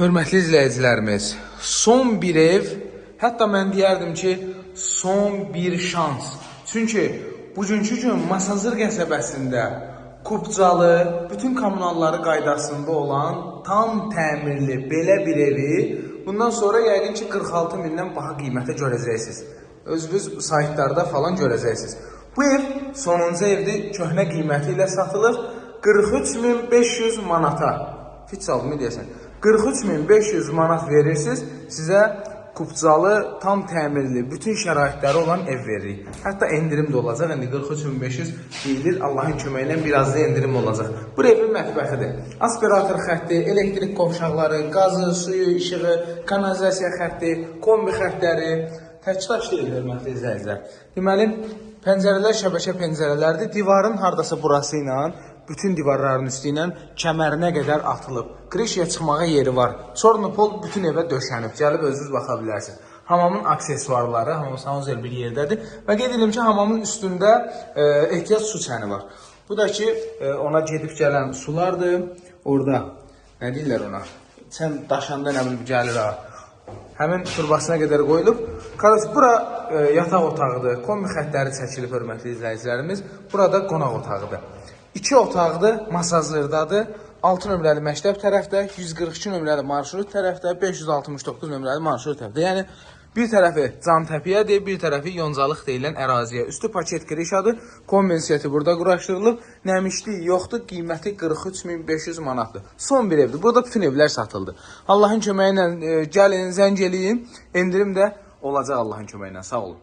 Hörmətli izləyicilərimiz, son bir ev, hətta mən deyərdim ki, son bir şans. Çünki bugünkü gün Masazır qəsəbəsində Kubcalı, bütün kommunalları qaydasında olan tam təmirli belə bir evi bundan sonra yəqin ki 46 mindən baha qiymətə görəcəksiniz. Özünüz saytlarda falan görəcəksiniz. Bu ev sonuncu evdir, köhnə qiyməti ilə satılır 43.500 manata. Fiçal mı deyəsən? 43.500 manat verirsiniz, sizə Kubcalı tam təmirli, bütün şəraitləri olan ev veririk. Hətta endirim də olacaq, indi 43.500 deyilir, Allahın köməyi ilə biraz da endirim olacaq. Bu evin mətbəxidir. Aspirator xətti, elektrik qovşaqları, qazı, suyu, işığı, kanalizasiya xətti, kombi xəttləri, təkdaş deyil, hörmətli izləyicilər. Deməli, pəncərələr şəbəkə pəncərələrdir. Divarın hardasa burası ilə, bütün divarların üstü ilə kəmərinə qədər atılıb. Krişiyə çıxmağa yeri var. Çornopol bütün evə döşənib. Gəlib özünüz baxa bilərsiniz. Hamamın aksesuarları, hamam sanuzel bir yerdədir. Və qeyd edim ki, hamamın üstündə ehtiyac su çəni var. Bu da ki, ona gedib gələn sulardır. Orada, nə deyirlər ona? Çən daşanda nə bilib gəlir ha. Həmin turbasına qədər qoyulub. Bura yataq otağıdır. Kombi xəttləri çəkilib, hörmətli izləyicilərimiz. Burada qonaq otağıdır. 2 otaqdır, Masazırdadır. 6 nömrəli məktəb tərəfdə, 142 nömrəli marşrut tərəfdə, 569 nömrəli marşrut tərəfdə. Yəni, bir tərəfi Cantəpiyədir, bir tərəfi Yoncalıq deyilən əraziyə. Üstü paket kirişadır, konvensiyeti burada quraşdırılıb. Nəmişlik yoxdur, qiyməti 43.500 manatdır. Son bir evdir, burada bütün evlər satıldı. Allahın köməyi ilə gəlin, zəng eləyin, endirim də olacaq Allahın köməyi ilə. Sağ olun.